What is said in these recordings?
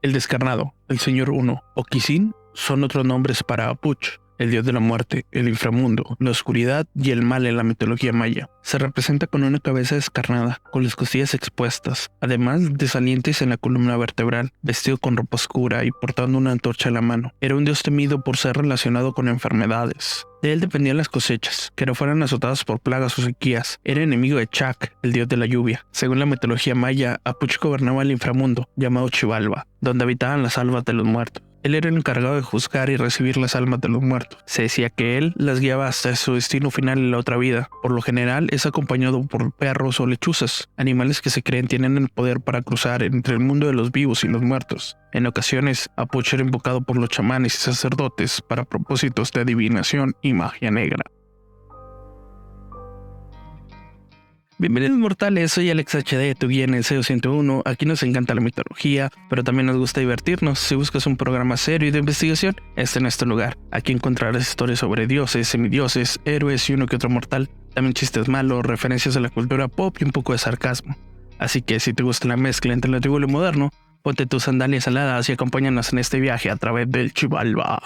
El Descarnado, el Señor Uno o Kisin son otros nombres para Apuch, el dios de la muerte, el inframundo, la oscuridad y el mal en la mitología maya. Se representa con una cabeza descarnada, con las costillas expuestas, además de salientes en la columna vertebral, vestido con ropa oscura y portando una antorcha en la mano. Era un dios temido por ser relacionado con enfermedades. De él dependían las cosechas, que no fueran azotadas por plagas o sequías. Era enemigo de Chak, el dios de la lluvia. Según la mitología maya, Apuch gobernaba el inframundo, llamado Xibalba, donde habitaban las almas de los muertos. Él era el encargado de juzgar y recibir las almas de los muertos. Se decía que él las guiaba hasta su destino final en la otra vida. Por lo general es acompañado por perros o lechuzas, animales que se creen tienen el poder para cruzar entre el mundo de los vivos y los muertos. En ocasiones, Apuch era invocado por los chamanes y sacerdotes para propósitos de adivinación y magia negra. Bienvenidos mortales, soy Alex HD, tu guía en el SEO 101. Aquí nos encanta la mitología, pero también nos gusta divertirnos. Si buscas un programa serio y de investigación, este no es tu lugar. Aquí encontrarás historias sobre dioses, semidioses, héroes y uno que otro mortal. También chistes malos, referencias a la cultura pop y un poco de sarcasmo. Así que si te gusta la mezcla entre lo antiguo y lo moderno, ponte tus sandalias aladas y acompáñanos en este viaje a través del Xibalba.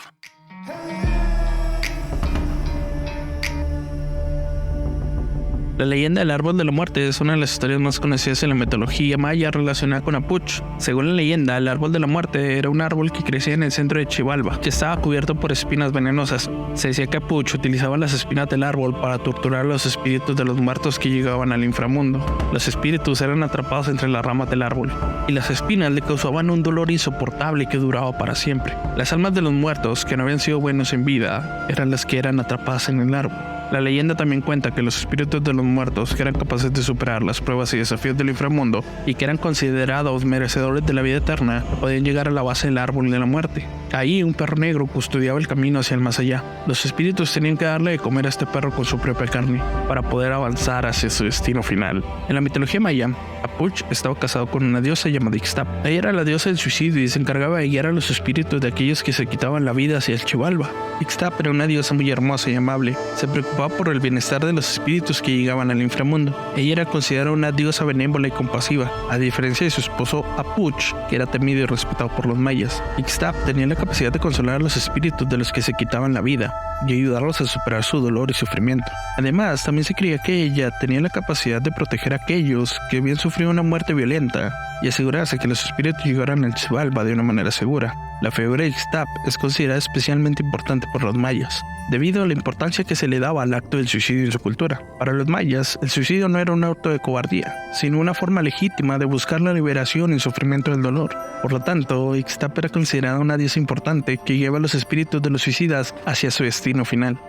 La leyenda del árbol de la muerte es una de las historias más conocidas en la mitología maya relacionada con Apuch. Según la leyenda, el árbol de la muerte era un árbol que crecía en el centro de Xibalba, que estaba cubierto por espinas venenosas. Se decía que Apuch utilizaba las espinas del árbol para torturar a los espíritus de los muertos que llegaban al inframundo. Los espíritus eran atrapados entre las ramas del árbol, y las espinas le causaban un dolor insoportable que duraba para siempre. Las almas de los muertos, que no habían sido buenos en vida, eran las que eran atrapadas en el árbol. La leyenda también cuenta que los espíritus de los muertos que eran capaces de superar las pruebas y desafíos del inframundo y que eran considerados merecedores de la vida eterna podían llegar a la base del árbol de la muerte. Ahí un perro negro custodiaba el camino hacia el más allá. Los espíritus tenían que darle de comer a este perro con su propia carne para poder avanzar hacia su destino final. En la mitología maya, Apuch estaba casado con una diosa llamada Ixtap. Ella era la diosa del suicidio y se encargaba de guiar a los espíritus de aquellos que se quitaban la vida hacia el Xibalba. Ixtap era una diosa muy hermosa y amable. Se preocupaba por el bienestar de los espíritus que llegaban al inframundo. Ella era considerada una diosa benévola y compasiva, a diferencia de su esposo Apuch, que era temido y respetado por los mayas. Ixtap tenía la capacidad de consolar a los espíritus de los que se quitaban la vida y ayudarlos a superar su dolor y sufrimiento. Además, también se creía que ella tenía la capacidad de proteger a aquellos que habían sufrido una muerte violenta y asegurarse que los espíritus llegaran al Xibalba de una manera segura. La figura de Ixtap es considerada especialmente importante por los mayas, debido a la importancia que se le daba al acto del suicidio en su cultura. Para los mayas, el suicidio no era un acto de cobardía, sino una forma legítima de buscar la liberación y el sufrimiento del dolor. Por lo tanto, Ixtap era considerada una diosa importante que lleva a los espíritus de los suicidas hacia su destino final.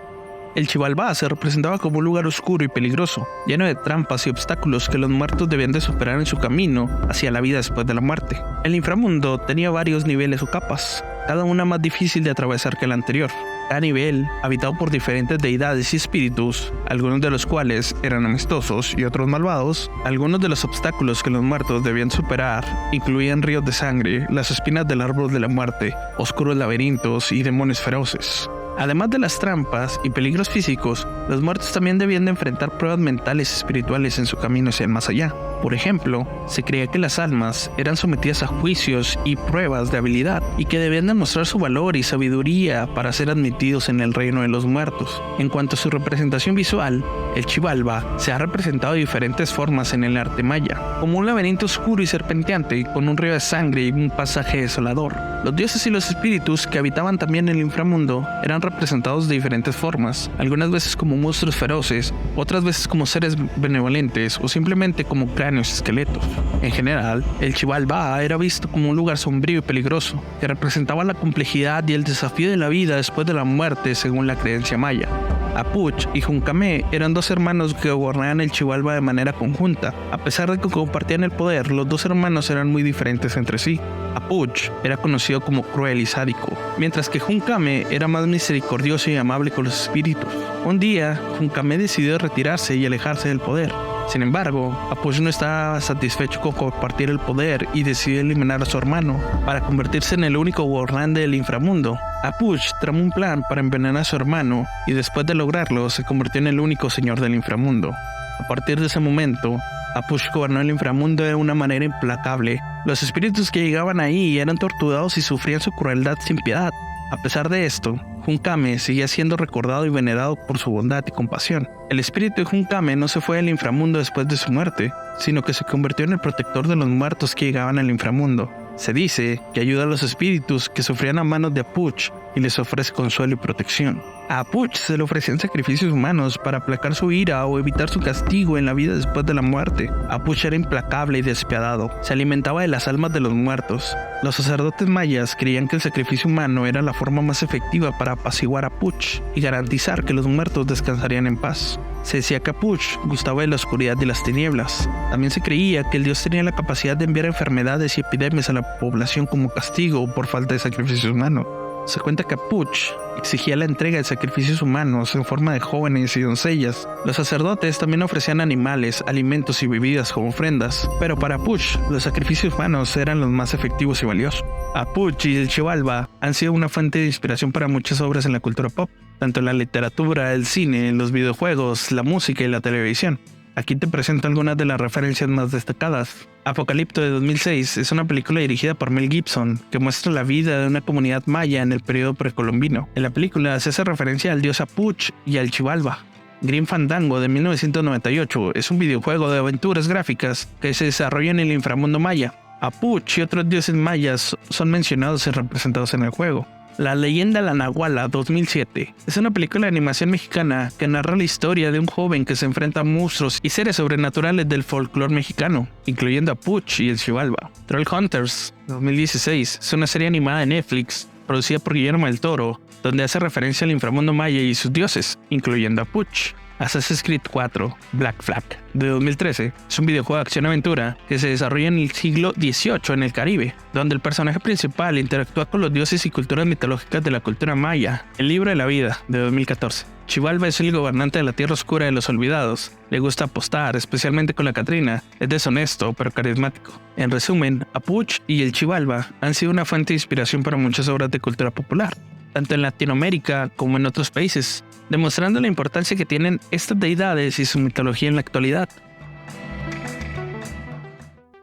El Xibalba se representaba como un lugar oscuro y peligroso, lleno de trampas y obstáculos que los muertos debían de superar en su camino hacia la vida después de la muerte. El inframundo tenía varios niveles o capas, cada una más difícil de atravesar que la anterior. Cada nivel, habitado por diferentes deidades y espíritus, algunos de los cuales eran amistosos y otros malvados. Algunos de los obstáculos que los muertos debían superar incluían ríos de sangre, las espinas del árbol de la muerte, oscuros laberintos y demonios feroces. Además de las trampas y peligros físicos, los muertos también debían de enfrentar pruebas mentales y espirituales en su camino hacia el más allá. Por ejemplo, se creía que las almas eran sometidas a juicios y pruebas de habilidad y que debían demostrar su valor y sabiduría para ser admitidos en el reino de los muertos. En cuanto a su representación visual, el Xibalba se ha representado de diferentes formas en el arte maya, como un laberinto oscuro y serpenteante con un río de sangre y un pasaje desolador. Los dioses y los espíritus que habitaban también en el inframundo eran representados de diferentes formas, algunas veces como monstruos feroces, otras veces como seres benevolentes o simplemente como cráneos y esqueletos. En general, el Xibalba era visto como un lugar sombrío y peligroso, que representaba la complejidad y el desafío de la vida después de la muerte según la creencia maya. Apuch y Juncamé eran dos hermanos que gobernaban el Xibalba de manera conjunta. A pesar de que compartían el poder, los dos hermanos eran muy diferentes entre sí. Apuch era conocido como cruel y sádico, mientras que Juncamé era más misericordioso y amable con los espíritus. Un día, Juncamé decidió retirarse y alejarse del poder. Sin embargo, Apuch no estaba satisfecho con compartir el poder y decidió eliminar a su hermano para convertirse en el único gobernante del inframundo. Apuch tramó un plan para envenenar a su hermano y después de lograrlo se convirtió en el único señor del inframundo. A partir de ese momento, Apuch gobernó el inframundo de una manera implacable, Los espíritus que llegaban ahí eran torturados y sufrían su crueldad sin piedad. A pesar de esto, Junkame seguía siendo recordado y venerado por su bondad y compasión. El espíritu de Junkame no se fue al inframundo después de su muerte, sino que se convirtió en el protector de los muertos que llegaban al inframundo. Se dice que ayuda a los espíritus que sufrían a manos de Apuch y les ofrece consuelo y protección. A Apuch se le ofrecían sacrificios humanos para aplacar su ira o evitar su castigo en la vida después de la muerte. Apuch era implacable y despiadado. Se alimentaba de las almas de los muertos. Los sacerdotes mayas creían que el sacrificio humano era la forma más efectiva para apaciguar a Apuch y garantizar que los muertos descansarían en paz. Se decía que Apuch gustaba de la oscuridad y las tinieblas. También se creía que el dios tenía la capacidad de enviar enfermedades y epidemias a la población como castigo por falta de sacrificio humano. Se cuenta que Apuch exigía la entrega de sacrificios humanos en forma de jóvenes y doncellas. Los sacerdotes también ofrecían animales, alimentos y bebidas como ofrendas, pero para Apuch los sacrificios humanos eran los más efectivos y valiosos. Apuch y el Xibalbá han sido una fuente de inspiración para muchas obras en la cultura pop, tanto en la literatura, el cine, los videojuegos, la música y la televisión. Aquí te presento algunas de las referencias más destacadas. Apocalipto de 2006 es una película dirigida por Mel Gibson que muestra la vida de una comunidad maya en el periodo precolombino. En la película se hace referencia al dios Apuch y al Xibalbá. Grim Fandango de 1998 es un videojuego de aventuras gráficas que se desarrolla en el inframundo maya. Apuch y otros dioses mayas son mencionados y representados en el juego. La leyenda La Nahuala 2007 es una película de animación mexicana que narra la historia de un joven que se enfrenta a monstruos y seres sobrenaturales del folclore mexicano, incluyendo a Apuch y el Xibalbá. Troll Hunters 2016 es una serie animada de Netflix producida por Guillermo del Toro, donde hace referencia al inframundo maya y sus dioses, incluyendo a Apuch. Assassin's Creed 4 Black Flag de 2013 es un videojuego de acción-aventura que se desarrolla en el siglo XVIII en el Caribe, donde el personaje principal interactúa con los dioses y culturas mitológicas de la cultura maya. El libro de la vida de 2014. Xibalbá es el gobernante de la tierra oscura de los olvidados. Le gusta apostar, especialmente con la Catrina. Es deshonesto, pero carismático. En resumen, Apuch y el Xibalbá han sido una fuente de inspiración para muchas obras de cultura popular, tanto en Latinoamérica como en otros países, demostrando la importancia que tienen estas deidades y su mitología en la actualidad.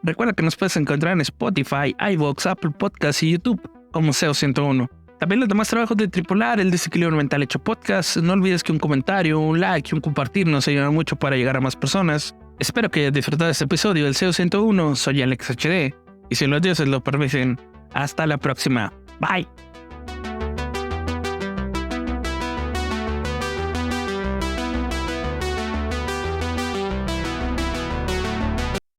Recuerda que nos puedes encontrar en Spotify, iVoox, Apple Podcasts y YouTube como SEO101. También los demás trabajos de Tripolar, el Desequilibrio Mental Hecho Podcast. No olvides que un comentario, un like y un compartir nos ayudan mucho para llegar a más personas. Espero que hayas disfrutado de este episodio del SEO101. Soy Alex HD y si los dioses lo permiten, hasta la próxima. Bye.